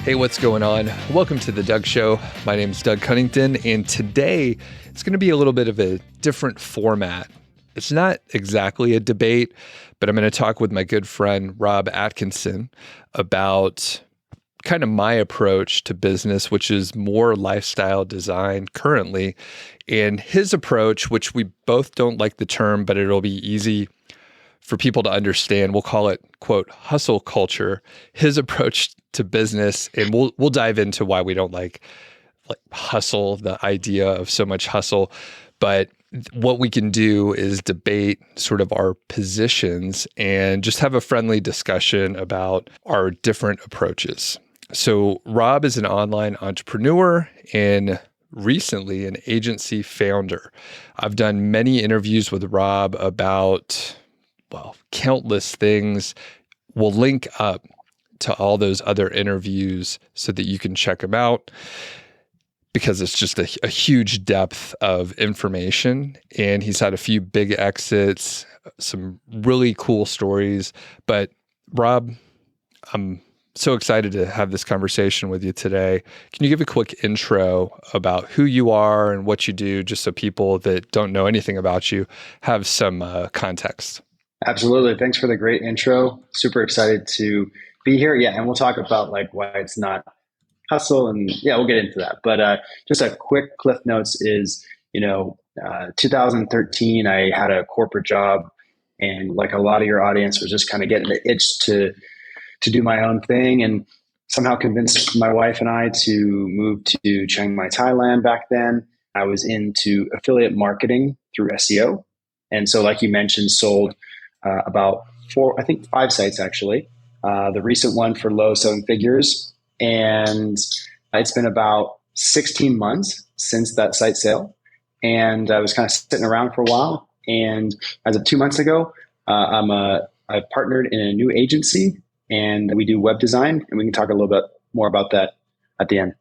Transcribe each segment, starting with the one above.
Hey, what's going on? Welcome to the Doug.Show. My name is Doug Cunnington, and today it's going to be a little bit of a different format. It's not exactly a debate, but I'm going to talk with my good friend, Rob Atkinson, about kind of my approach to business, which is more lifestyle design currently, and his approach, which we both don't like the term, but it'll be easy for people to understand. We'll call it, quote, hustle culture, his approach to business. And we'll dive into why we don't like hustle, the idea of so much hustle. But what we can do is debate sort of our positions and just have a friendly discussion about our different approaches. So Rob is an online entrepreneur and recently an agency founder. I've done many interviews with Rob about, well, countless things. We'll link up to all those other interviews so that you can check them out, because it's just a huge depth of information. And he's had a few big exits, some really cool stories. But Rob, I'm so excited to have this conversation with you today. Can you give a quick intro about who you are and what you do, just so people that don't know anything about you have some context? Absolutely. Thanks for the great intro. Super excited to be here. Yeah, and we'll talk about like why it's not hustle, and yeah, we'll get into that. But just a quick cliff notes is, 2013, I had a corporate job, and like a lot of your audience was just kind of getting the itch to do my own thing, and somehow convinced my wife and I to move to Chiang Mai, Thailand. Back then, I was into affiliate marketing through SEO, and so like you mentioned, sold about five sites actually. The recent one for low seven figures. And it's been about 16 months since that site sale. And I was kind of sitting around for a while. And as of 2 months ago, I've partnered in a new agency, and we do web design. And we can talk a little bit more about that at the end.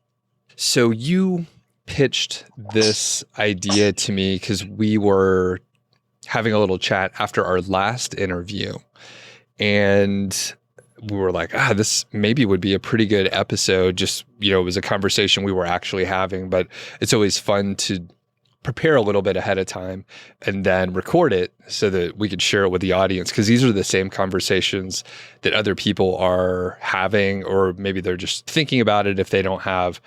So you pitched this idea to me because we were having a little chat after our last interview, and we were like, this maybe would be a pretty good episode. Just, it was a conversation we were actually having, but it's always fun to prepare a little bit ahead of time and then record it so that we could share it with the audience. Because these are the same conversations that other people are having, or maybe they're just thinking about it if they don't have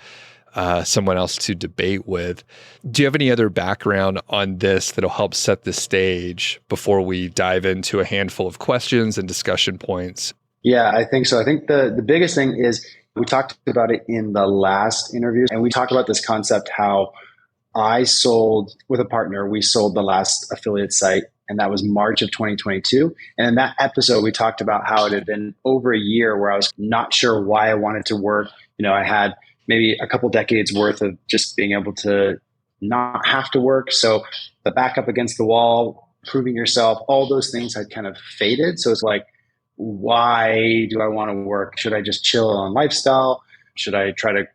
someone else to debate with. Do you have any other background on this that'll help set the stage before we dive into a handful of questions and discussion points? Yeah, I think so. I think the biggest thing is, we talked about it in the last interview, and we talked about this concept, how I sold with a partner. We sold the last affiliate site, and that was March of 2022. And in that episode, we talked about how it had been over a year where I was not sure why I wanted to work. I had maybe a couple decades worth of just being able to not have to work. So the back up against the wall, proving yourself, all those things had kind of faded. So it's like, why do I want to work? Should I just chill on lifestyle? Should I try to,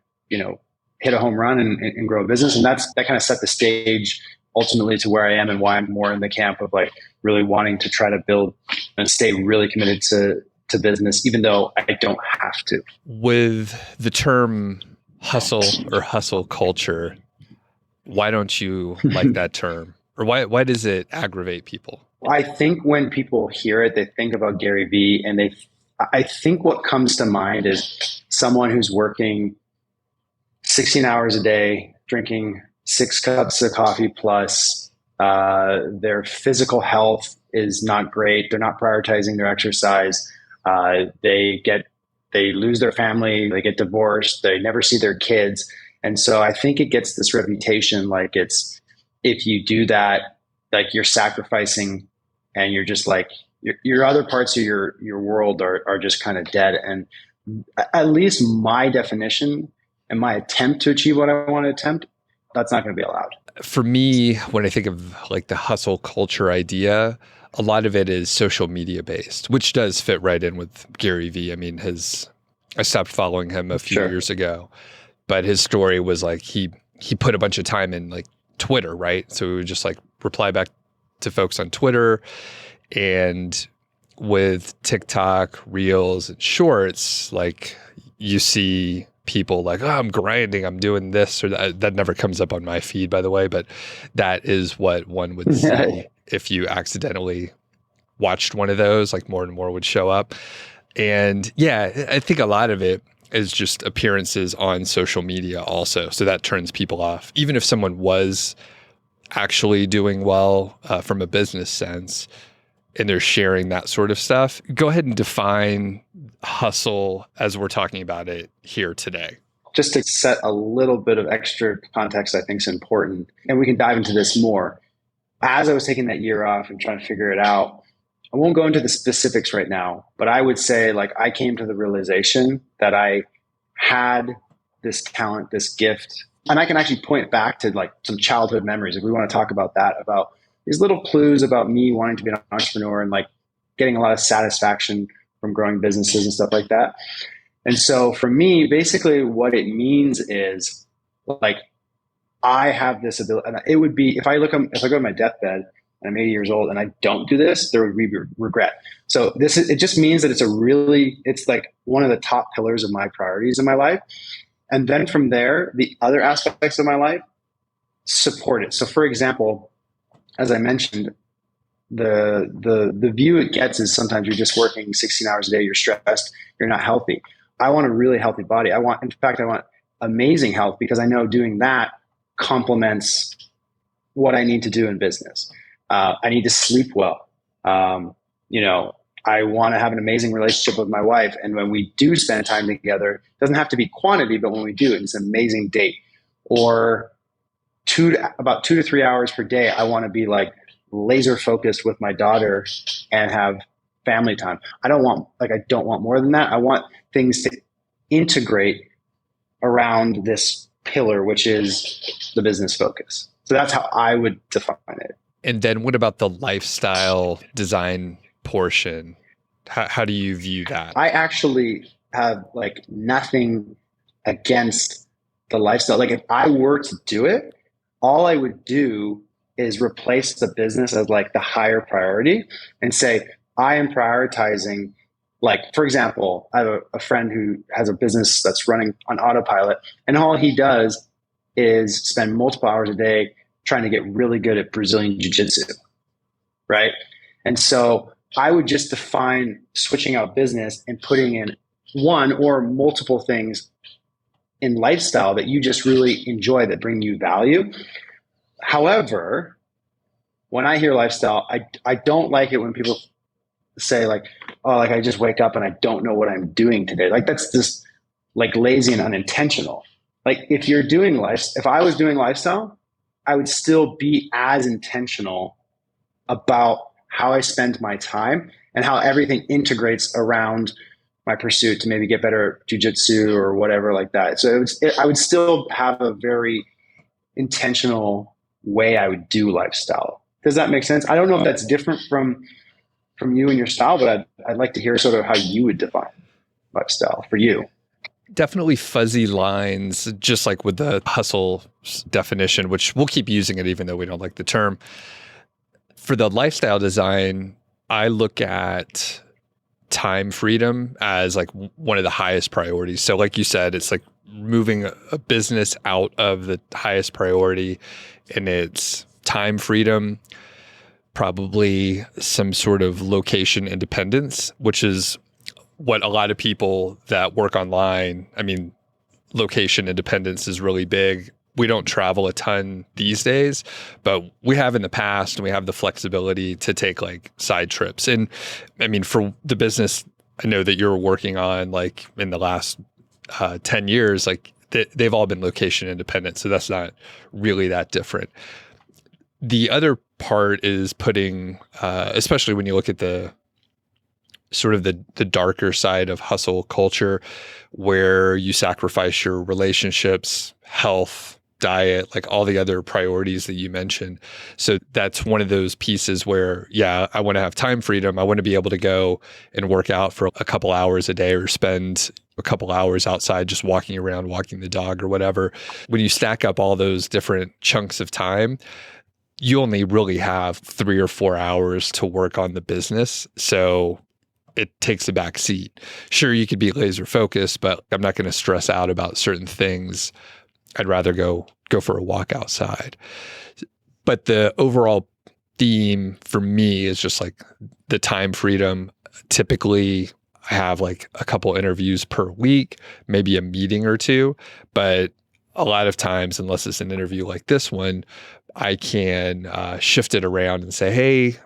hit a home run and grow a business? And that kind of set the stage ultimately to where I am, and why I'm more in the camp of like really wanting to try to build and stay really committed to business, even though I don't have to. With the term hustle or hustle culture, why don't you like that term? Or why does it aggravate people? I think when people hear it, they think about Gary Vee, and I think what comes to mind is someone who's working 16 hours a day, drinking 6 cups of coffee plus. Their physical health is not great. They're not prioritizing their exercise. They lose their family. They get divorced. They never see their kids. And so I think it gets this reputation like if you do that, like you're sacrificing, and you're just like your other parts of your world are just kind of dead. And at least my definition and my attempt to achieve what I want to attempt, that's not going to be allowed. For me, when I think of like the hustle culture idea, a lot of it is social media based, which does fit right in with Gary Vee. I mean, I stopped following him a few years ago, but his story was like he put a bunch of time in like Twitter, right? So we would just like reply back to folks on Twitter, and with TikTok, Reels, and Shorts, like you see people like, oh, I'm grinding, I'm doing this or that. That never comes up on my feed, by the way, but that is what one would see if you accidentally watched one of those, like more and more would show up. And yeah, I think a lot of it is just appearances on social media also. So that turns people off. Even if someone was actually doing well from a business sense and they're sharing that sort of stuff, go ahead and define hustle as we're talking about it here today. Just to set a little bit of extra context, I think is important. And we can dive into this more. As I was taking that year off and trying to figure it out, I won't go into the specifics right now, but I would say like I came to the realization that I had this talent, this gift, and I can actually point back to like some childhood memories if we want to talk about that, about these little clues about me wanting to be an entrepreneur and like getting a lot of satisfaction from growing businesses and stuff like that. And so for me, basically what it means is like I have this ability, and it would be if I go to my deathbed, I'm 80 years old and I don't do this, there would be regret. So it just means that it's like one of the top pillars of my priorities in my life. And then from there, the other aspects of my life support it. So for example, as I mentioned, the view it gets is sometimes you're just working 16 hours a day, you're stressed, you're not healthy. I want a really healthy body. I want amazing health because I know doing that complements what I need to do in business. I need to sleep well. I want to have an amazing relationship with my wife. And when we do spend time together, it doesn't have to be quantity, but when we do, it's an amazing date. Or about 2 to 3 hours per day, I want to be like laser focused with my daughter and have family time. I don't want more than that. I want things to integrate around this pillar, which is the business focus. So that's how I would define it. And then what about the lifestyle design portion? How do you view that? I actually have like nothing against the lifestyle. Like if I were to do it, all I would do is replace the business as like the higher priority and say, I am prioritizing, like, for example, I have a friend who has a business that's running on autopilot and all he does is spend multiple hours a day trying to get really good at Brazilian jiu-jitsu, right? And so I would just define switching out business and putting in one or multiple things in lifestyle that you just really enjoy that bring you value. However, when I hear lifestyle, I don't like it when people say like, oh, like I just wake up and I don't know what I'm doing today. Like that's just like lazy and unintentional. Like if I was doing lifestyle, I would still be as intentional about how I spend my time and how everything integrates around my pursuit to maybe get better at jiu-jitsu or whatever like that. So I would still have a very intentional way I would do lifestyle. Does that make sense? I don't know if that's different from you and your style, but I'd like to hear sort of how you would define lifestyle for you. Definitely fuzzy lines, just like with the hustle definition, which we'll keep using it even though we don't like the term. For the lifestyle design, I look at time freedom as like one of the highest priorities. So like you said, it's like moving a business out of the highest priority and it's time freedom, probably some sort of location independence, which is what a lot of people that work online, I mean, location independence is really big. We don't travel a ton these days, but we have in the past, and we have the flexibility to take like side trips. And I mean, for the business, I know that you're working on like in the last 10 years, like they've all been location independent. So that's not really that different. The other part is putting, especially when you look at the sort of the darker side of hustle culture, where you sacrifice your relationships, health, diet, like all the other priorities that you mentioned. So that's one of those pieces where, yeah, I want to have time freedom. I want to be able to go and work out for a couple hours a day or spend a couple hours outside just walking around, walking the dog or whatever. When you stack up all those different chunks of time, you only really have 3 or 4 hours to work on the business. So it takes a back seat. Sure, you could be laser focused, but I'm not going to stress out about certain things. I'd rather go for a walk outside. But the overall theme for me is just like the time freedom. Typically, I have like a couple interviews per week, maybe a meeting or two, but a lot of times, unless it's an interview like this one, I can shift it around and say, hey,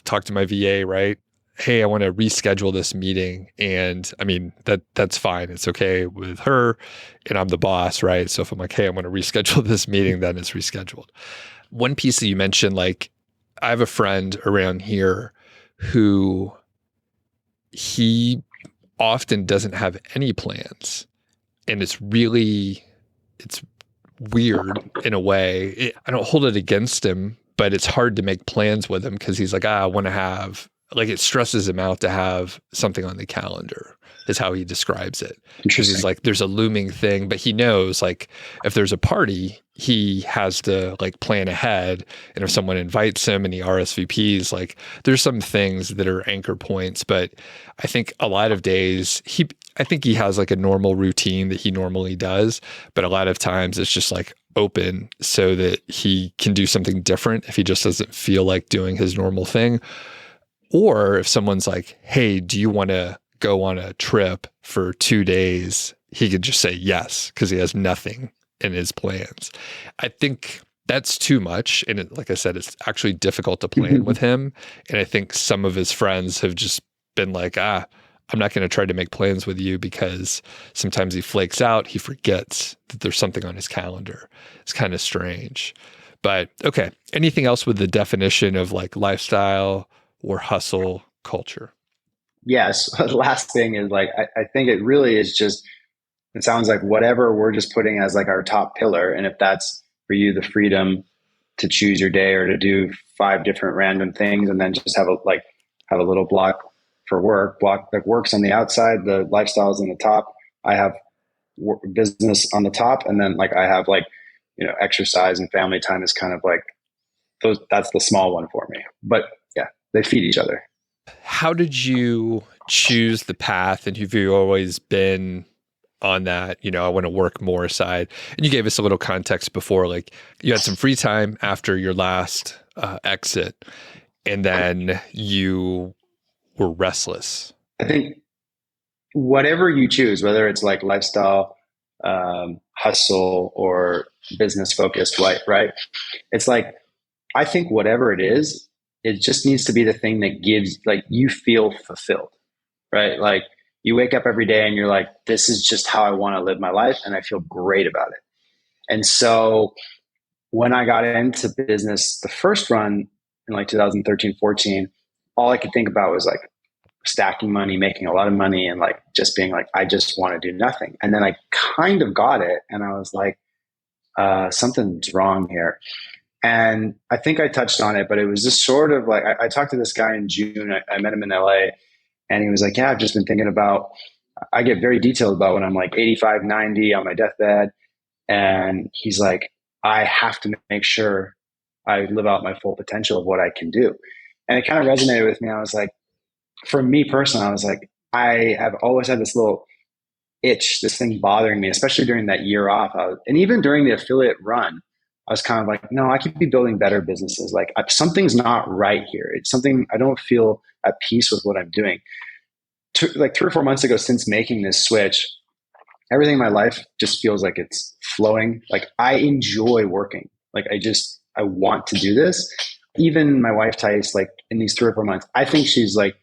talk to my VA, right? Hey, I want to reschedule this meeting. And I mean, that's fine. It's okay with her. And I'm the boss, right? So if I'm like, hey, I want to reschedule this meeting, then it's rescheduled. One piece that you mentioned, like, I have a friend around here who he often doesn't have any plans. And it's weird in a way. I don't hold it against him, but it's hard to make plans with him because he's like, I want to have, like, it stresses him out to have something on the calendar, is how he describes it. Because he's like, there's a looming thing, but he knows, like, if there's a party, he has to like plan ahead. And if someone invites him and he RSVPs, like, there's some things that are anchor points. But I think a lot of days I think he has like a normal routine that he normally does, but a lot of times it's just like open so that he can do something different if he just doesn't feel like doing his normal thing. Or if someone's like, hey, do you want to go on a trip for 2 days? He could just say yes, because he has nothing in his plans. I think that's too much. And like I said, it's actually difficult to plan with him. And I think some of his friends have just been like, I'm not going to try to make plans with you, because sometimes he flakes out. He forgets that there's something on his calendar. It's kind of strange. But okay. Anything else with the definition of like lifestyle or hustle culture? Yes. The last thing is like, I think it really is just, it sounds like whatever we're just putting as like our top pillar. And if that's for you, the freedom to choose your day or to do 5 different random things, and then just have a little block for block like works on the outside, the lifestyle is on the top. I have business on the top. And then like, I have like, exercise and family time is kind of like those, that's the small one for me, but yeah, they feed each other. How did you choose the path? And have you always been on that, I want to work more side? And you gave us a little context before, like you had some free time after your last exit, and then you were restless. I think whatever you choose, whether it's like lifestyle, hustle, or business focused, right? It's like, I think whatever it is, it just needs to be the thing that gives, like, you feel fulfilled, right? Like you wake up every day and you're like, this is just how I want to live my life, and I feel great about it. And so when I got into business, the first run in like 2013, 14, all I could think about was like stacking money, making a lot of money, and like just being like, I just want to do nothing. And then I kind of got it, and I was like, something's wrong here. And I think I touched on it, but it was just sort of like, I talked to this guy in June. I met him in LA, and he was like, yeah, I've just been thinking about, I get very detailed about when I'm like 85, 90 on my deathbed. And he's like, I have to make sure I live out my full potential of what I can do. And it kind of resonated with me. I was like, for me personally, I was like, I have always had this little itch, this thing bothering me, especially during that year off. And even during the affiliate run, I was kind of like, no, I could be building better businesses. Like something's not right here. It's something, I don't feel at peace with what I'm doing. Like 3 or 4 months ago, since making this switch, everything in my life just feels like it's flowing. Like I enjoy working. Like I want to do this. Even my wife, Thais, like in these 3 or 4 months, I think she's like,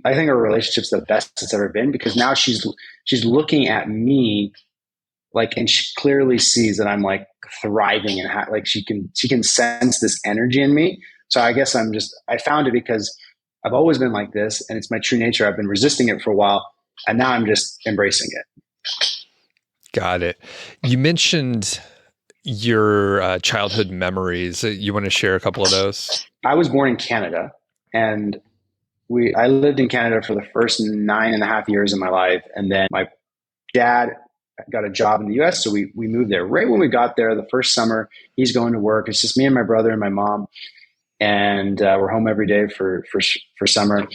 I think our relationship's the best it's ever been, because now she's looking at me like, and she clearly sees that I'm like thriving, and like she can sense this energy in me. So I guess I found it because I've always been like this, and it's my true nature. I've been resisting it for a while, and now I'm just embracing it. Got it. You mentioned your childhood memories. You want to share a couple of those? I was born in Canada, and I lived in Canada for the first 9.5 years of my life. And then my dad got a job in the US. So we moved there. Right when we got there, the first summer, he's going to work. It's just me and my brother and my mom. And we're home every day for summer.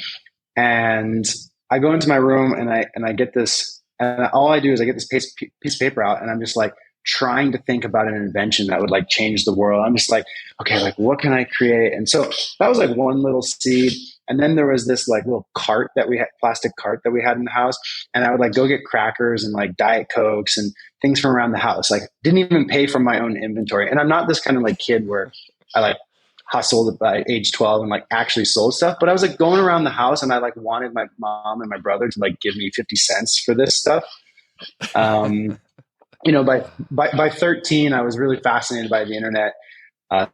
And I go into my room and I get this, and all I do is I get this piece of paper out, and I'm just like trying to think about an invention that would like change the world. I'm just like, okay, like what can I create? And so that was like one little seed. And then there was this like little cart that we had, plastic cart that we had in the house. And I would like go get crackers and like Diet Cokes and things from around the house. Like didn't even pay for my own inventory. And I'm not this kind of like kid where I like hustled by age 12 and like actually sold stuff. But I was like going around the house and I like wanted my mom and my brother to like give me 50 cents for this stuff. You know, by 13, I was really fascinated by the internet.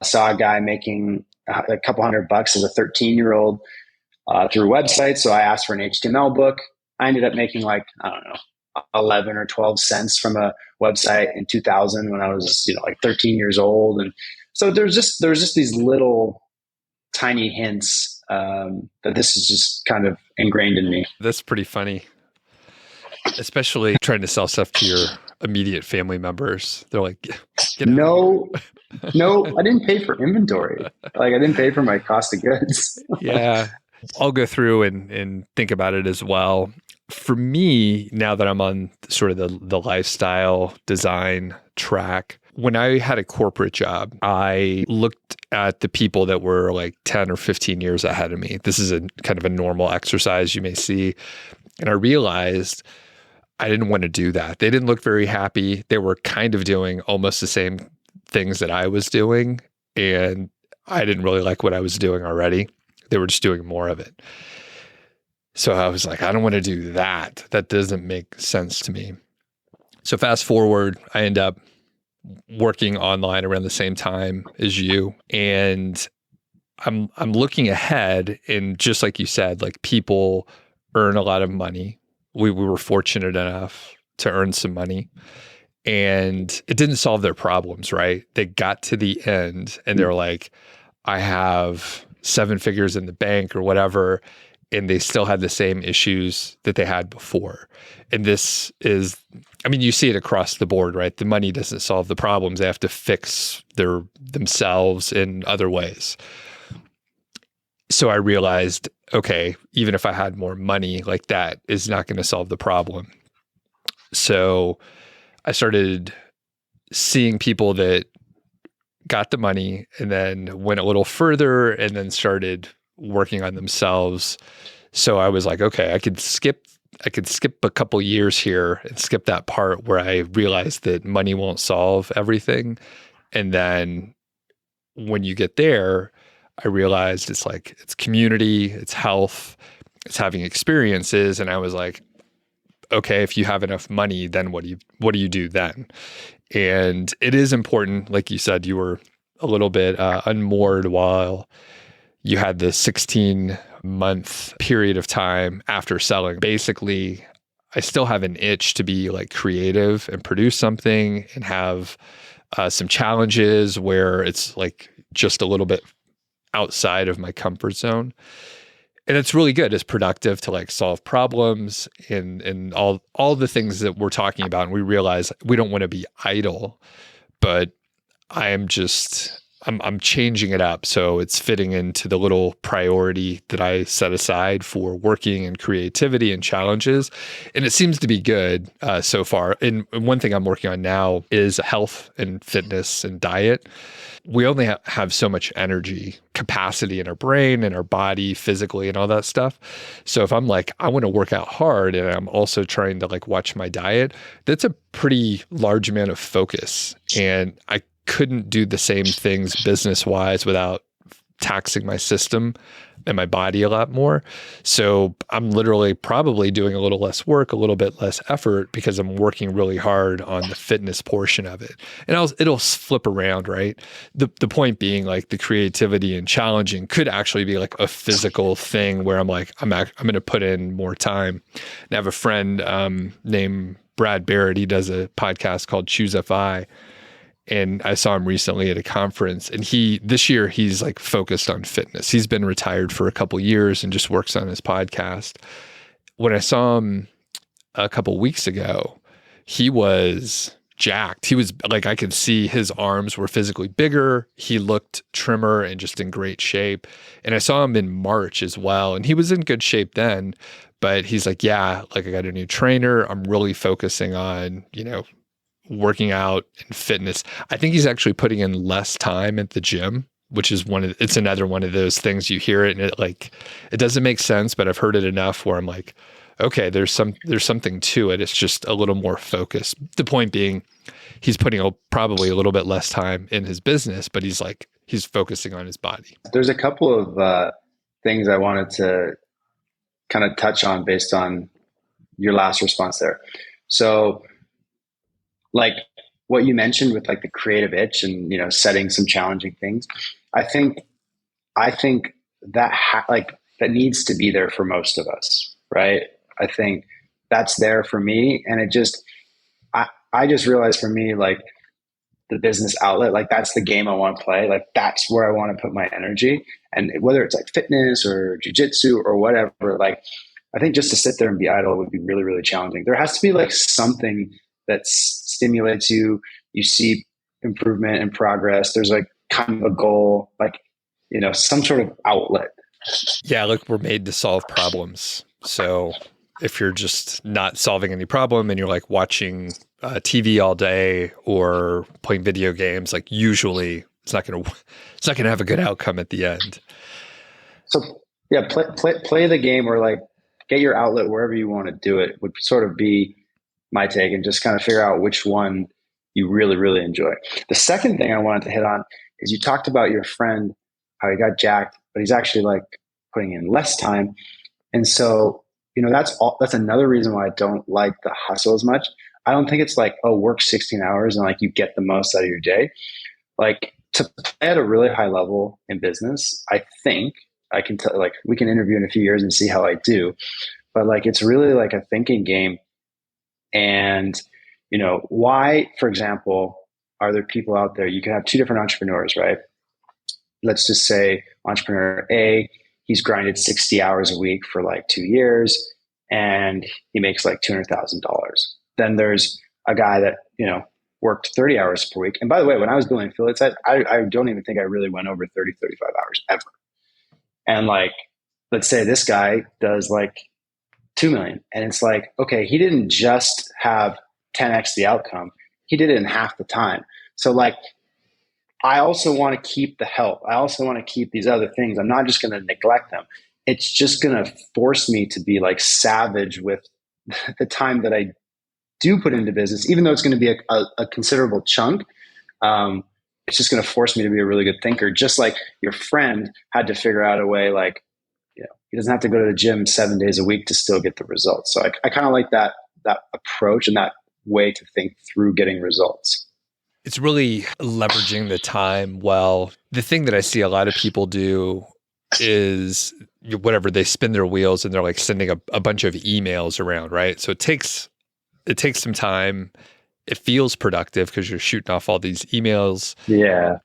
Saw a guy making a couple $100 as a 13-year-old through websites. So I asked for an HTML book. I ended up making like, I don't know, 11 or 12 cents from a website in 2000 when I was, you know, like 13 years old. And so there's just these little tiny hints that this is just kind of ingrained in me. That's pretty funny, especially trying to sell stuff to your immediate family members. They're like, get no, I didn't pay for inventory. Like I didn't pay for my cost of goods. Yeah. I'll go through and think about it as well. For me, now that I'm on sort of the lifestyle design track, when I had a corporate job, I looked at the people that were like 10 or 15 years ahead of me. This is a kind of a normal exercise you may see. And I realized I didn't want to do that. They didn't look very happy. They were kind of doing almost the same things that I was doing. And I didn't really like what I was doing already. They were just doing more of it. So I was like, I don't want to do that. That doesn't make sense to me. So fast forward, I end up working online around the same time as you. And I'm looking ahead, and just like you said, like people earn a lot of money. We were fortunate enough to earn some money, and it didn't solve their problems, right? They got to the end and they're like, I have 7 figures in the bank or whatever, and they still had the same issues that they had before. And this is, I mean, you see it across the board, right? The money doesn't solve the problems. They have to fix themselves in other ways. So I realized, okay, even if I had more money, like that is not going to solve the problem. So I started seeing people that got the money and then went a little further and then started working on themselves. So I was like, okay, I could skip a couple years here and skip that part where I realized that money won't solve everything. And then when you get there, I realized it's community, it's health, it's having experiences. And I was like, okay, if you have enough money, then what do you do then? And it is important, like you said, you were a little bit unmoored while you had the 16-month period of time after selling. Basically, I still have an itch to be like creative and produce something and have some challenges where it's like just a little bit outside of my comfort zone. And it's really good. It's productive to like solve problems and all the things that we're talking about. And we realize we don't want to be idle, but I'm changing it up. So it's fitting into the little priority that I set aside for working and creativity and challenges. And it seems to be good so far. And one thing I'm working on now is health and fitness and diet. We only have so much energy capacity in our brain and our body physically and all that stuff. So if I'm like, I want to work out hard and I'm also trying to like watch my diet, that's a pretty large amount of focus. And I couldn't do the same things business-wise without taxing my system and my body a lot more. So I'm literally probably doing a little less work, a little bit less effort because I'm working really hard on the fitness portion of it. And it'll flip around, right? The point being like the creativity and challenging could actually be like a physical thing where I'm like, I'm going to put in more time. And I have a friend named Brad Barrett. He does a podcast called Choose FI. And I saw him recently at a conference, and this year he's like focused on fitness. He's been retired for a couple years and just works on his podcast. When I saw him a couple weeks ago, he was jacked. He was like, I could see his arms were physically bigger. He looked trimmer and just in great shape. And I saw him in March as well. And he was in good shape then, but he's like, yeah, like I got a new trainer. I'm really focusing on, working out and fitness. I think he's actually putting in less time at the gym, which is it's another one of those things you hear it and it doesn't make sense, but I've heard it enough where I'm like, okay, there's something to it. It's just a little more focused. The point being, he's putting probably a little bit less time in his business, but he's focusing on his body. There's a couple of things I wanted to kind of touch on based on your last response there. So like what you mentioned with like the creative itch and, setting some challenging things, I think that that needs to be there for most of us, right? I think that's there for me. And I just realized for me, like the business outlet, like that's the game I want to play. Like that's where I want to put my energy. And whether it's like fitness or jujitsu or whatever, like I think just to sit there and be idle would be really, really challenging. There has to be like something that stimulates you. You see improvement and progress. There's like kind of a goal, like, some sort of outlet. Yeah. Like we're made to solve problems. So if you're just not solving any problem and you're like watching TV all day or playing video games, like usually it's not going to have a good outcome at the end. So yeah, play the game or like get your outlet wherever you want to do it would sort of be my take, and just kind of figure out which one you really, really enjoy. The second thing I wanted to hit on is you talked about your friend, how he got jacked, but he's actually like putting in less time. And so, that's another reason why I don't like the hustle as much. I don't think it's like, oh, work 16 hours and like you get the most out of your day. Like to play at a really high level in business, I think I can tell, like we can interview in a few years and see how I do. But like, it's really like a thinking game. And, why, for example, are there people out there? You can have two different entrepreneurs, right? Let's just say entrepreneur A, he's grinded 60 hours a week for like 2 years and he makes like $200,000. Then there's a guy that, worked 30 hours per week. And by the way, when I was building affiliate sites, I don't even think I really went over 30, 35 hours ever. And like, let's say this guy does like 2 million. And it's like, okay, he didn't just have 10x the outcome. He did it in half the time. So like, I also want to keep the health. I also want to keep these other things. I'm not just going to neglect them. It's just going to force me to be like savage with the time that I do put into business, even though it's going to be a considerable chunk. It's just going to force me to be a really good thinker. Just like your friend had to figure out a way, like, he doesn't have to go to the gym 7 days a week to still get the results. So I kind of like that approach and that way to think through getting results. It's really leveraging the time well. The thing that I see a lot of people do is whatever, they spin their wheels and they're like sending a bunch of emails around, right? So it takes some time. It feels productive because you're shooting off all these emails. Yeah.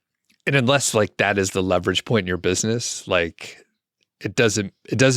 And unless like that is the leverage point in your business, like it doesn't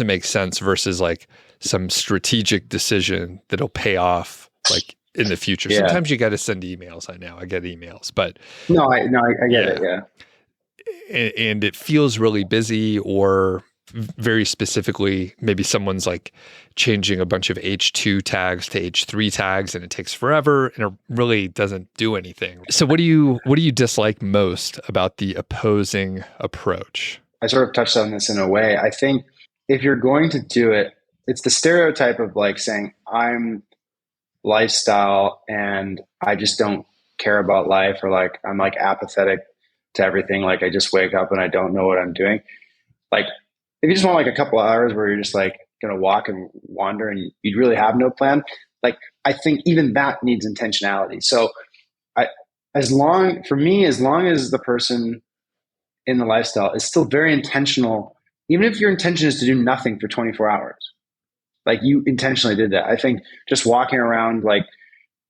make sense versus like some strategic decision that'll pay off like in the future. Yeah. Sometimes you got to send emails. I get emails, but I get it. Yeah. And it feels really busy, or very specifically, maybe someone's like changing a bunch of H2 tags to H3 tags and it takes forever and it really doesn't do anything. So what do you dislike most about the opposing approach? I sort of touched on this in a way. I think if you're going to do it, it's the stereotype of like saying, I'm lifestyle and I just don't care about life, or like I'm like apathetic to everything. Like I just wake up and I don't know what I'm doing. Like if you just want like a couple of hours where you're just like going to walk and wander and you really have no plan, like I think even that needs intentionality. So as long as the person in the lifestyle is still very intentional, even if your intention is to do nothing for 24 hours, like you intentionally did that. I think just walking around, like,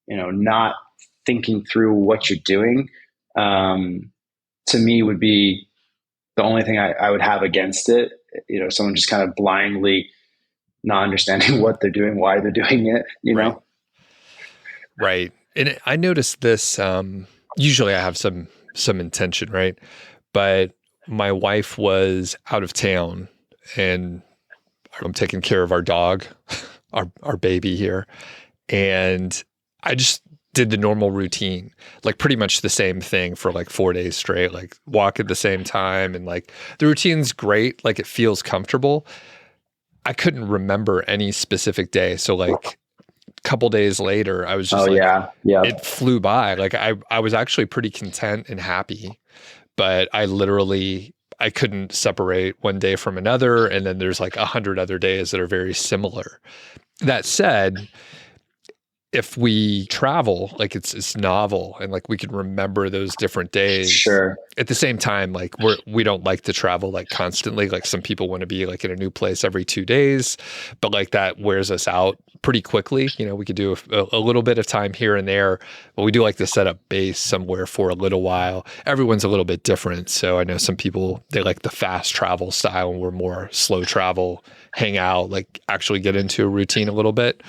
not thinking through what you're doing, to me would be the only thing I would have against it. Someone just kind of blindly not understanding what they're doing, why they're doing it, Right. And I noticed this, usually I have some intention, right? But my wife was out of town and I'm taking care of our dog, our baby here. And I just did the normal routine, like pretty much the same thing for like 4 days straight, like walk at the same time. And like the routine's great. Like it feels comfortable. I couldn't remember any specific day. So like a couple days later, I was just it flew by. Like I was actually pretty content and happy, but I couldn't separate one day from another. And then there's like 100 other days that are very similar. That said, if we travel, like it's novel and like we can remember those different days. Sure. At the same time, like we don't like to travel like constantly. Like some people want to be like in a new place every 2 days, but like that wears us out pretty quickly. You know, we could do a little bit of time here and there, but we do like to set up base somewhere for a little while. Everyone's a little bit different. So I know some people, they like the fast travel style and we're more slow travel, hang out, like actually get into a routine a little bit.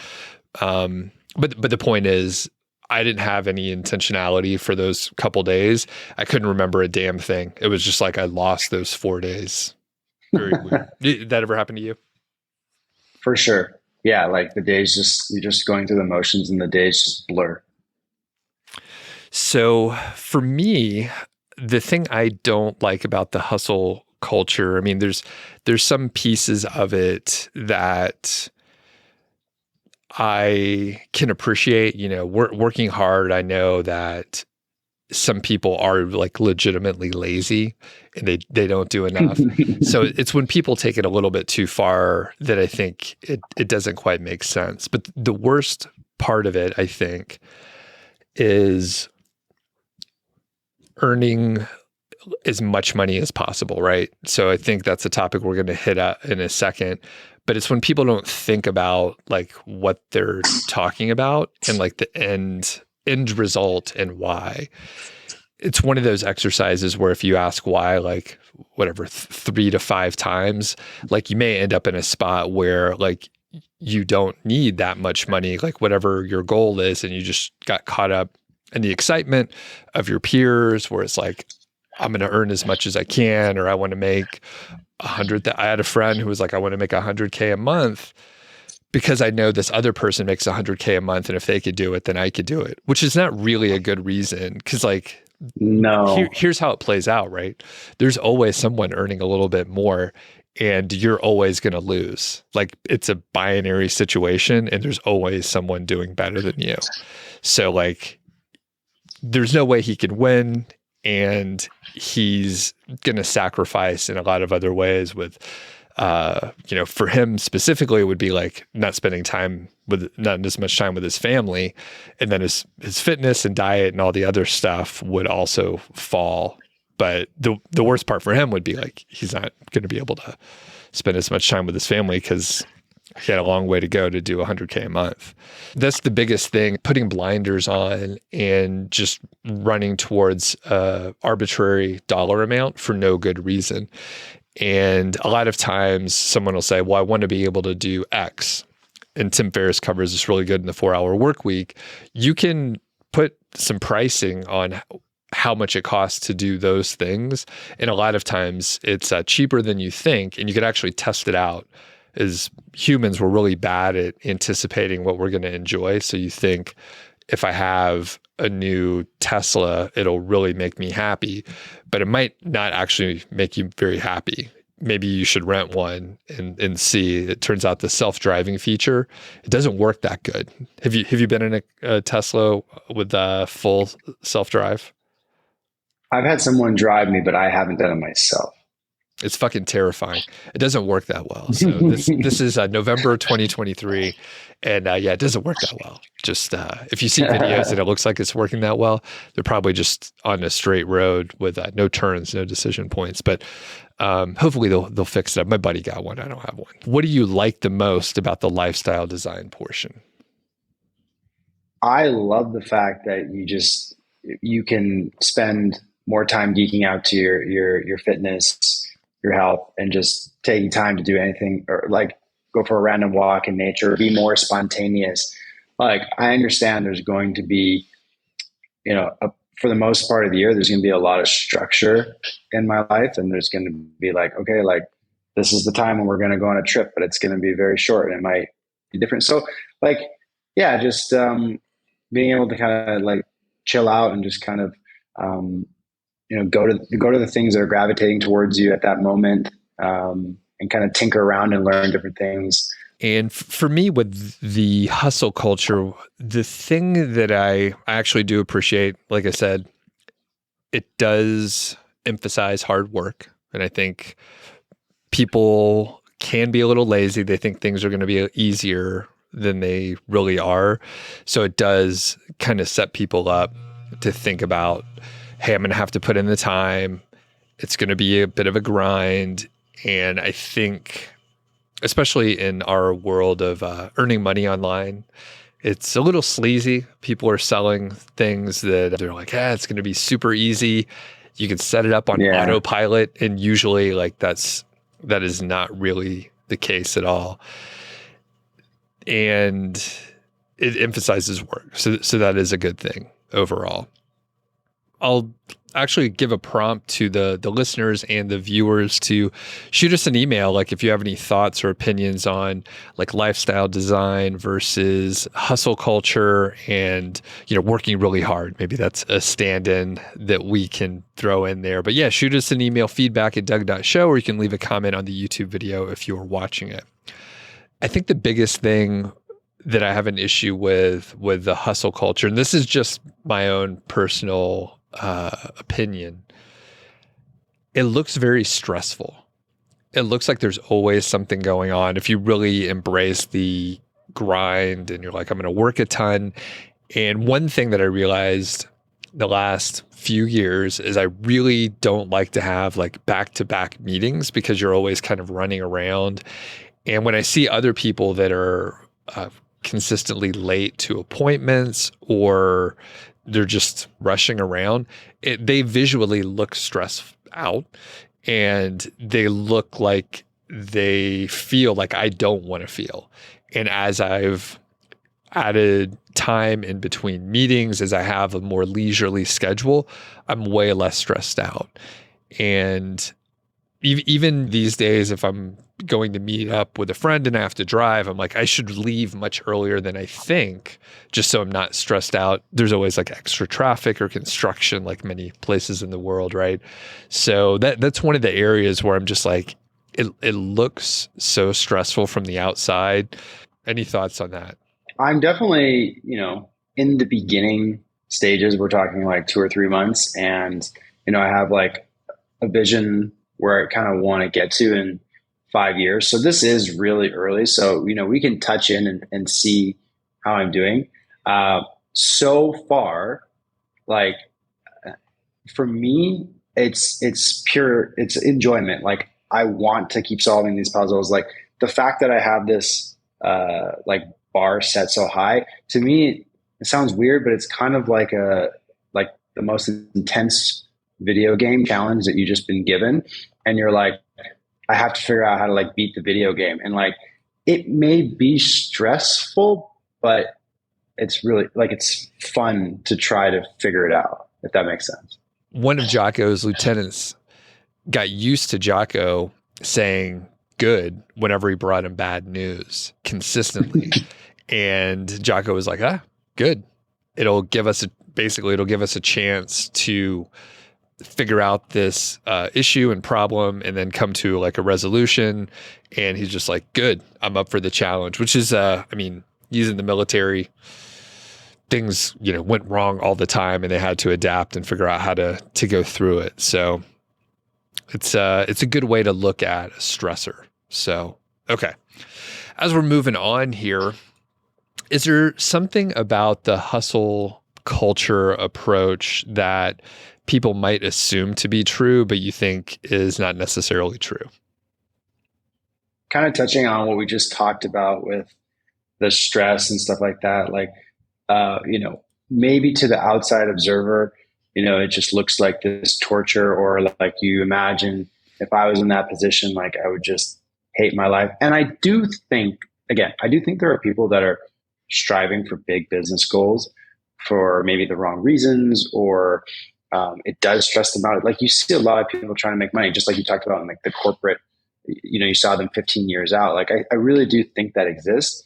But the point is, I didn't have any intentionality for those couple days. I couldn't remember a damn thing. It was just like I lost those 4 days. Very weird. Did that ever happen to you? For sure. Yeah, like the days you're just going through the motions and the days just blur. So for me, the thing I don't like about the hustle culture, I mean, there's some pieces of it that I can appreciate, you know, working hard. I know that some people are like legitimately lazy and they don't do enough. So it's when people take it a little bit too far that I think it doesn't quite make sense. But the worst part of it, I think, is earning as much money as possible, right? So I think that's a topic we're going to hit at in a second. But it's when people don't think about like what they're talking about and like the end result and why. It's one of those exercises where if you ask why, like whatever, 3 to 5 times, like you may end up in a spot where like you don't need that much money, like whatever your goal is, and you just got caught up in the excitement of your peers where it's like, I'm going to earn as much as I can, or I want to make 100. I had a friend who was like, I want to make 100K a month because I know this other person makes 100K a month. And if they could do it, then I could do it, which is not really a good reason. Cause like, no, here's how it plays out, right? There's always someone earning a little bit more and you're always going to lose. Like it's a binary situation and there's always someone doing better than you. So like, there's no way he could win. And he's going to sacrifice in a lot of other ways with, you know, for him specifically, it would be like not as much time with his family. And then his fitness and diet and all the other stuff would also fall. But the worst part for him would be like, he's not going to be able to spend as much time with his family because he had a long way to go to do 100K a month. That's the biggest thing, putting blinders on and just running towards an arbitrary dollar amount for no good reason. And a lot of times someone will say, well, I want to be able to do X. And Tim Ferriss covers this really good in the 4-Hour Work Week. You can put some pricing on how much it costs to do those things. And a lot of times it's cheaper than you think, and you could actually test it out. As humans, we're really bad at anticipating what we're going to enjoy. So you think, if I have a new Tesla, it'll really make me happy, but it might not actually make you very happy. Maybe you should rent one and see. It turns out the self-driving feature, it doesn't work that good. Have you been in a Tesla with full self-drive? I've had someone drive me, but I haven't done it myself. It's fucking terrifying. It doesn't work that well. So this is November 2023, and yeah, it doesn't work that well. Just if you see videos and it looks like it's working that well, they're probably just on a straight road with no turns, no decision points. But hopefully they'll fix it up. My buddy got one. I don't have one. What do you like the most about the lifestyle design portion? I love the fact that you can spend more time geeking out to your fitness, your health, and just taking time to do anything, or like go for a random walk in nature, be more spontaneous. Like I understand there's going to be for the most part of the year, there's going to be a lot of structure in my life, and there's going to be like, okay, like this is the time when we're going to go on a trip, but it's going to be very short and it might be different. So like, yeah, just being able to kind of like chill out and just kind of, go to the things that are gravitating towards you at that moment, and kind of tinker around and learn different things. And for me, with the hustle culture, the thing that I actually do appreciate, like I said, it does emphasize hard work. And I think people can be a little lazy. They think things are going to be easier than they really are. So it does kind of set people up to think about, hey, I'm going to have to put in the time. It's going to be a bit of a grind. And I think, especially in our world of earning money online, it's a little sleazy. People are selling things that they're like, it's going to be super easy. You can set it up on autopilot. And usually like that is not really the case at all. And it emphasizes work. So that is a good thing overall. I'll actually give a prompt to the listeners and the viewers to shoot us an email. Like if you have any thoughts or opinions on like lifestyle design versus hustle culture and, working really hard. Maybe that's a stand-in that we can throw in there. But yeah, shoot us an email, feedback@Doug.Show, or you can leave a comment on the YouTube video if you're watching it. I think the biggest thing that I have an issue with the hustle culture, and this is just my own personal opinion, it looks very stressful. It looks like there's always something going on. If you really embrace the grind and you're like, I'm going to work a ton. And one thing that I realized the last few years is I really don't like to have like back-to-back meetings because you're always kind of running around. And when I see other people that are consistently late to appointments or they're just rushing around, they visually look stressed out and they look like they feel like I don't want to feel. And as I've added time in between meetings, as I have a more leisurely schedule, I'm way less stressed out. And even these days, if I'm going to meet up with a friend and I have to drive, I'm like, I should leave much earlier than I think, just so I'm not stressed out. There's always like extra traffic or construction, like many places in the world, right? So that's one of the areas where I'm just like, it looks so stressful from the outside. Any thoughts on that? I'm definitely, in the beginning stages. We're talking like 2 or 3 months, and I have like a vision where I kind of want to get to in 5 years. So this is really early. So, we can touch in and see how I'm doing. So far, like for me, it's enjoyment. Like I want to keep solving these puzzles. Like the fact that I have this, like bar set so high, to me, it sounds weird, but it's kind of like the most intense video game challenge that you just been given. And you're like, I have to figure out how to like beat the video game. And like, it may be stressful, but it's really like, it's fun to try to figure it out, if that makes sense. One of Jocko's lieutenants got used to Jocko saying good whenever he brought him bad news consistently. And Jocko was like, good. It'll give us a chance to figure out this issue and problem and then come to like a resolution. And he's just like, good, I'm up for the challenge, which is, he's in the military. Things, went wrong all the time and they had to adapt and figure out how to go through it. So it's a good way to look at a stressor. So, okay. As we're moving on here, is there something about the hustle culture approach that people might assume to be true, but you think is not necessarily true? Kind of touching on what we just talked about with the stress and stuff like that. Like, maybe to the outside observer, it just looks like this torture, or like you imagine if I was in that position, like I would just hate my life. And I do think there are people that are striving for big business goals for maybe the wrong reasons, or it does stress them out. Like you see a lot of people trying to make money, just like you talked about in like the corporate, you saw them 15 years out. Like I really do think that exists.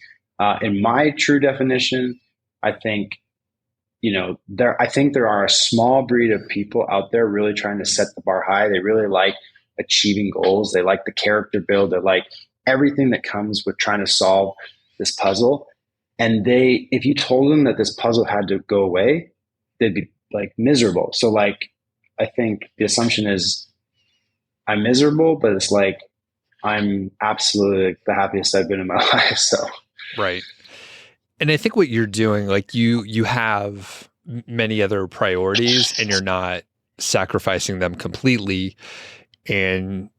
In my true definition, I think, I think there are a small breed of people out there really trying to set the bar high. They really like achieving goals. They like the character build. They like everything that comes with trying to solve this puzzle. And if you told them that this puzzle had to go away, they'd be like miserable. So like, I think the assumption is I'm miserable, but it's like, I'm absolutely the happiest I've been in my life. So, Right. And I think what you're doing, like you have many other priorities and you're not sacrificing them completely. And,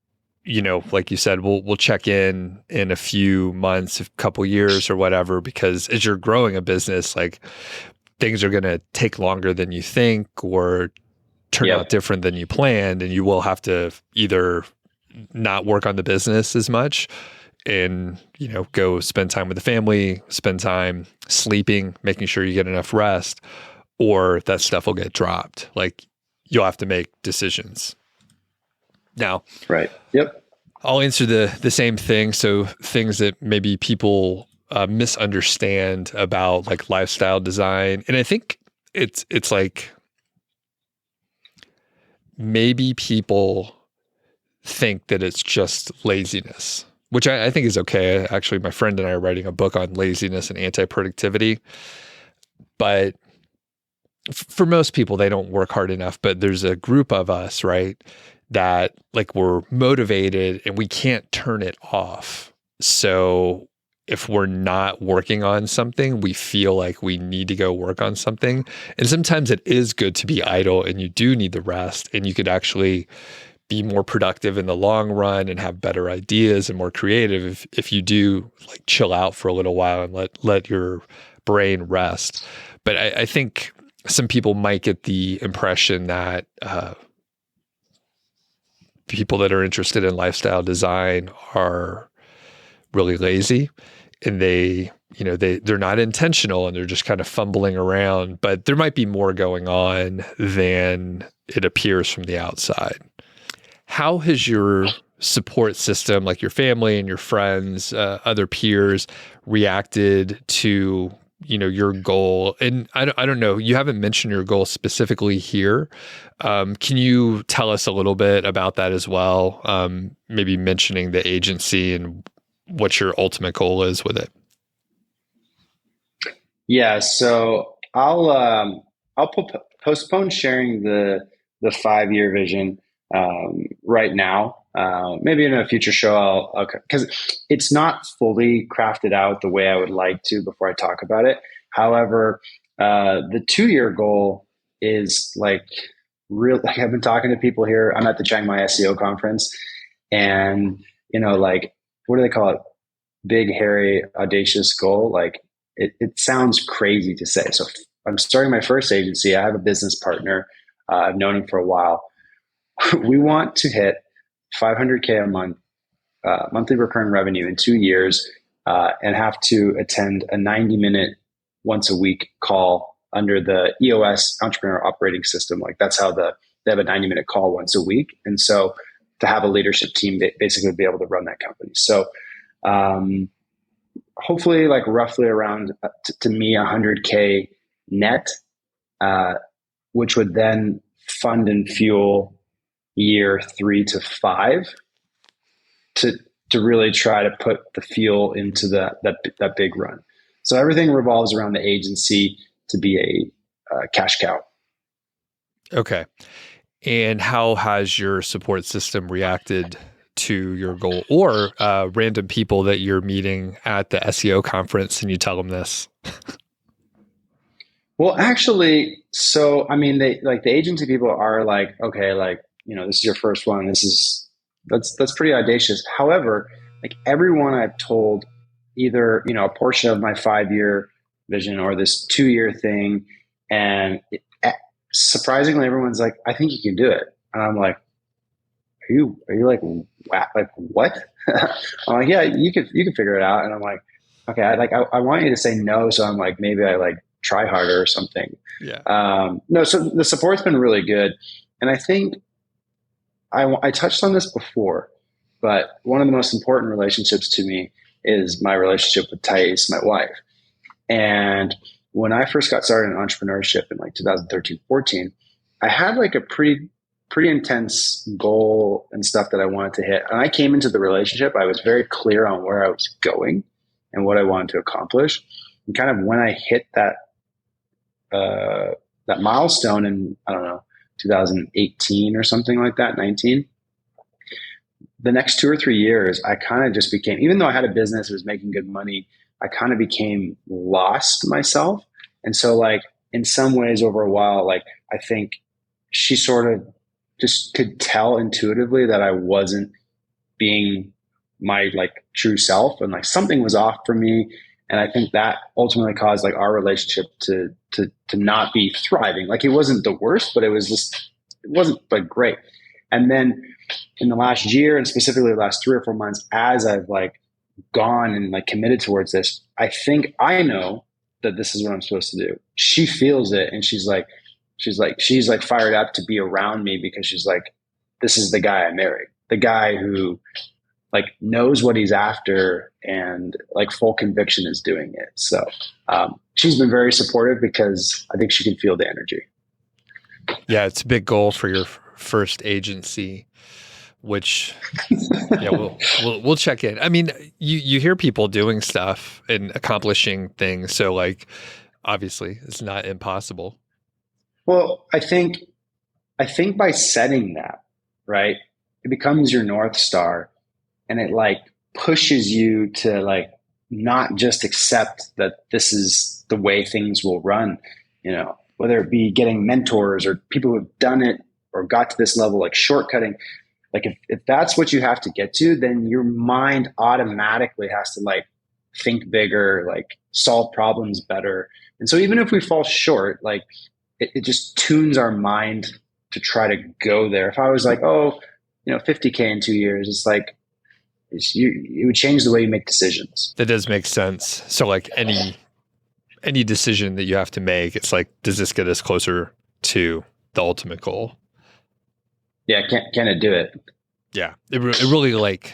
like you said, we'll check in a few months, a couple years or whatever, because as you're growing a business, like things are going to take longer than you think or turn out different than you planned. And you will have to either not work on the business as much and, go spend time with the family, spend time sleeping, making sure you get enough rest, or that stuff will get dropped. Like you'll have to make decisions. Now, right. Yep. I'll answer the same thing. So things that maybe people misunderstand about like lifestyle design. And I think it's like maybe people think that it's just laziness, which I think is okay. Actually, my friend and I are writing a book on laziness and anti-productivity. But for most people, they don't work hard enough. But there's a group of us, right, that like we're motivated and we can't turn it off. So if we're not working on something, we feel like we need to go work on something. And sometimes it is good to be idle and you do need the rest, and you could actually be more productive in the long run and have better ideas and more creative if you do like chill out for a little while and let your brain rest. But I think some people might get the impression that people that are interested in lifestyle design are really lazy, and they're not intentional and they're just kind of fumbling around, but there might be more going on than it appears from the outside. How has your support system, like your family and your friends, other peers, reacted to, your goal? And I don't know, you haven't mentioned your goal specifically here. Can you tell us a little bit about that as well? Maybe mentioning the agency and what your ultimate goal is with it. Yeah. So I'll postpone sharing the 5-year vision right now. Maybe in a future show, because it's not fully crafted out the way I would like to before I talk about it. However, the 2-year goal is like real. Like I've been talking to people here. I'm at the Chiang Mai SEO conference, and like what do they call it? Big, hairy, audacious goal. Like it sounds crazy to say. So I'm starting my first agency. I have a business partner. I've known him for a while. We want to hit 500K a month, monthly recurring revenue in 2 years, and have to attend a 90-minute once a week call under the EOS Entrepreneurial Operating System. Like that's how they have a 90-minute call once a week. And so to have a leadership team, basically be able to run that company. So hopefully like roughly around to me 100K net, which would then fund and fuel year 3 to 5 to really try to put the fuel into that big run. So everything revolves around the agency to be a cash cow. Okay. And how has your support system reacted to your goal, or random people that you're meeting at the SEO conference and you tell them this? Well, actually, so I mean, they like the agency people are like, okay, like this is your first one. That's pretty audacious. However, like everyone I've told either a portion of my 5-year vision or this 2-year thing, and surprisingly, everyone's like, I think you can do it, and I'm like, are you like what? I'm like, yeah, you could figure it out, and I'm like, okay, I want you to say no, so I'm like, maybe I like try harder or something. Yeah. No, so the support's been really good. And I think I touched on this before, but one of the most important relationships to me is my relationship with Thais, my wife. And when I first got started in entrepreneurship in like 2013, 14, I had like a pretty intense goal and stuff that I wanted to hit. And I came into the relationship, I was very clear on where I was going and what I wanted to accomplish. And kind of when I hit that milestone in, I don't know, 2018 or something like that, 19, the next 2 or 3 years, I kind of just became, even though I had a business, it was making good money, I kind of became lost myself. And so like in some ways over a while, like I think she sort of just could tell intuitively that I wasn't being my like true self, and like something was off for me. And I think that ultimately caused like our relationship to not be thriving. Like it wasn't the worst, but it wasn't like great. And then in the last year, and specifically the last 3 or 4 months, as I've like gone and like committed towards this, I think I know that this is what I'm supposed to do. She feels it, and she's fired up to be around me, because she's like, this is the guy I married, the guy who like knows what he's after and like full conviction is doing it. So she's been very supportive, because I think she can feel the energy. Yeah, it's a big goal for your first agency, which yeah, we'll check in. I mean, you hear people doing stuff and accomplishing things, so like obviously it's not impossible. Well, I think by setting that, right, it becomes your North Star, and it like pushes you to like not just accept that this is the way things will run, whether it be getting mentors or people who've done it or got to this level, like shortcutting. Like if that's what you have to get to, then your mind automatically has to like think bigger, like solve problems better. And so even if we fall short, like it just tunes our mind to try to go there. If I was like, 50K in 2 years, it's like, it would change the way you make decisions. That does make sense. So like any decision that you have to make, it's like, does this get us closer to the ultimate goal? Yeah. Can it do it? Yeah. It really like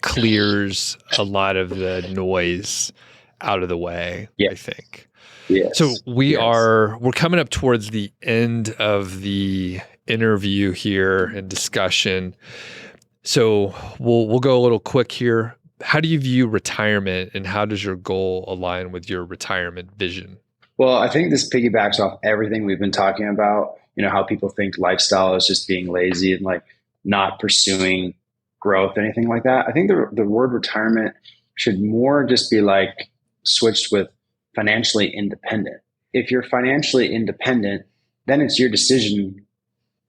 clears a lot of the noise out of the way, yeah. I think. Yes. So we're coming up towards the end of the interview here and discussion. So we'll go a little quick here. How do you view retirement, and how does your goal align with your retirement vision? Well, I think this piggybacks off everything we've been talking about. How people think lifestyle is just being lazy and like not pursuing growth, anything like that. I think the word retirement should more just be like switched with financially independent. If you're financially independent, then it's your decision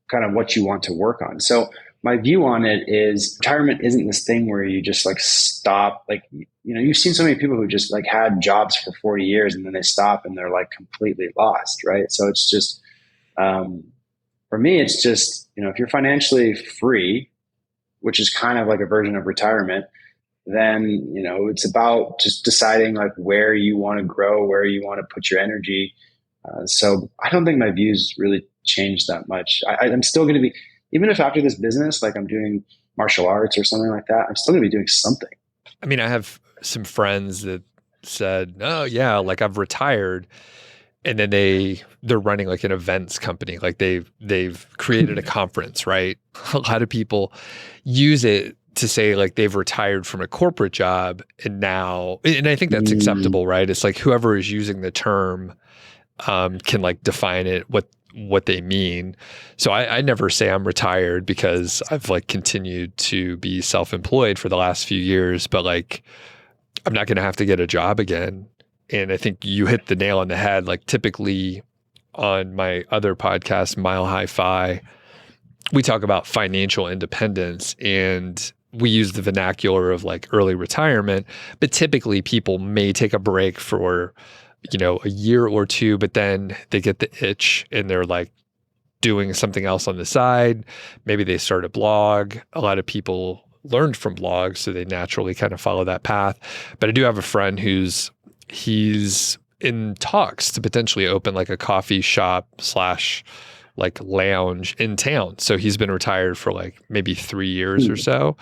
kind of what you want to work on. So my view on it is retirement isn't this thing where you just like stop. Like, you've seen so many people who just like had jobs for 40 years and then they stop and they're like completely lost. Right. So it's just, for me, it's just, if you're financially free, which is kind of like a version of retirement, then, it's about just deciding like where you want to grow, where you want to put your energy. So I don't think my views really changed that much. I'm still going to be, even if after this business, like I'm doing martial arts or something like that, I'm still going to be doing something. I mean, I have some friends that said, oh yeah, like I've retired. And then they're running like an events company. Like they've created a conference, right? A lot of people use it to say like they've retired from a corporate job, and I think that's acceptable, right? It's like whoever is using the term can like define it, what they mean. So I never say I'm retired, because I've like continued to be self-employed for the last few years, but like I'm not going to have to get a job again. And I think you hit the nail on the head. Like typically on my other podcast, Mile High Fi, we talk about financial independence, and we use the vernacular of like early retirement, but typically people may take a break for, a year or two, but then they get the itch and they're like doing something else on the side. Maybe they start a blog. A lot of people learned from blogs, so they naturally kind of follow that path. But I do have a friend he's in talks to potentially open like a coffee shop slash like lounge in town. So he's been retired for like maybe 3 years or so.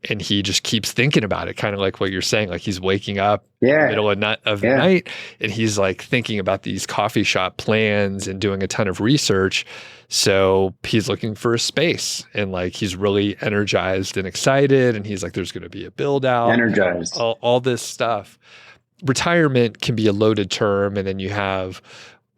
And he just keeps thinking about it, kind of like what you're saying. Like he's waking up in the middle of the night and he's like thinking about these coffee shop plans and doing a ton of research. So he's looking for a space and like he's really energized and excited. And he's like, there's going to be a build out, energized, all this stuff. Retirement can be a loaded term. And then you have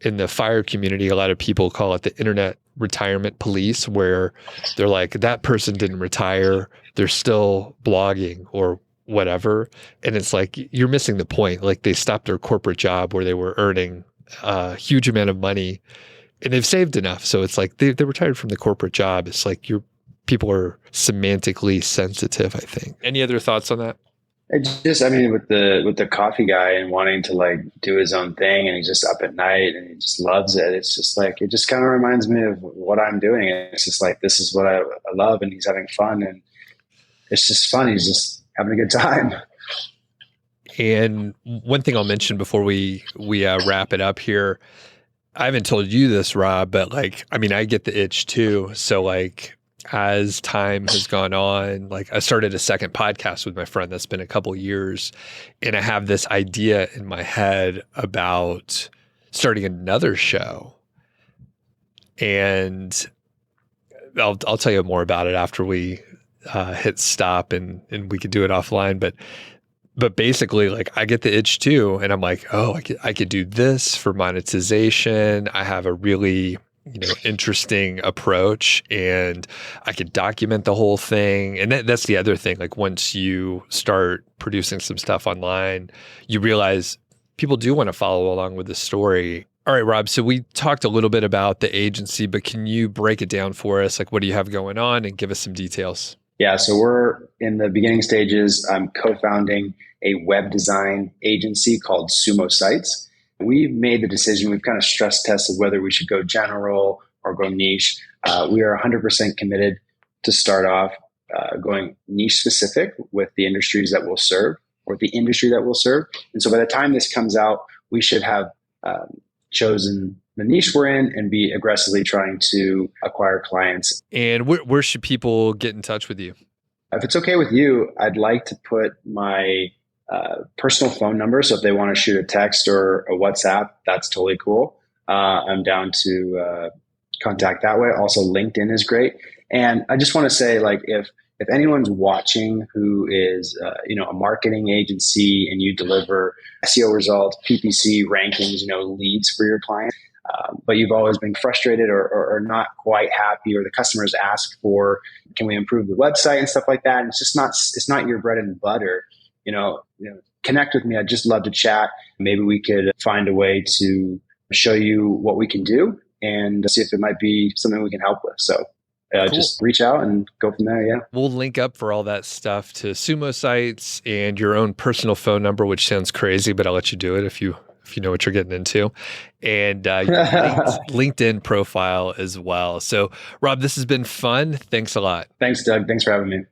in the fire community, a lot of people call it the internet retirement police, where they're like, that person didn't retire. They're still blogging or whatever. And it's like, you're missing the point. Like they stopped their corporate job where they were earning a huge amount of money and they've saved enough. So it's like they retired from the corporate job. It's like people are semantically sensitive, I think. Any other thoughts on that? It's just, I mean, with the coffee guy and wanting to like do his own thing, and he's just up at night and he just loves it. It's just like, it just kind of reminds me of what I'm doing. It's just like, this is what I love, and he's having fun, and it's just fun. He's just having a good time. And one thing I'll mention before we wrap it up here, I haven't told you this, Rob, but like, I mean, I get the itch too. So like, as time has gone on, like I started a second podcast with my friend that's been a couple years, and I have this idea in my head about starting another show. And I'll tell you more about it after we hit stop and we could do it offline. But basically, like I get the itch too, and I'm like, oh, I could do this for monetization. I have a really interesting approach, and I could document the whole thing. And that's the other thing. Like once you start producing some stuff online, you realize people do want to follow along with the story. All right, Rob. So we talked a little bit about the agency, but can you break it down for us? Like what do you have going on, and give us some details? Yeah. So we're in the beginning stages. I'm co-founding a web design agency called Sumo Sites. We've made the decision, we've kind of stress tested whether we should go general or go niche. We are 100% committed to start off going niche specific with the industries that we'll serve, or the industry that we'll serve. And so by the time this comes out, we should have chosen the niche we're in and be aggressively trying to acquire clients. And where should people get in touch with you? If it's okay with you, I'd like to put my personal phone number. So if they want to shoot a text or a WhatsApp, that's totally cool. I'm down to contact that way. Also, LinkedIn is great. And I just want to say, like, if anyone's watching who is, a marketing agency, and you deliver SEO results, PPC rankings, leads for your client, but you've always been frustrated or not quite happy, or the customers ask for, can we improve the website and stuff like that? And it's not your bread and butter. Connect with me. I'd just love to chat. Maybe we could find a way to show you what we can do and see if it might be something we can help with. So cool. Just reach out and go from there. Yeah. We'll link up for all that stuff to Sumo Sites and your own personal phone number, which sounds crazy, but I'll let you do it if you know what you're getting into, and your LinkedIn profile as well. So Rob, this has been fun. Thanks a lot. Thanks, Doug. Thanks for having me.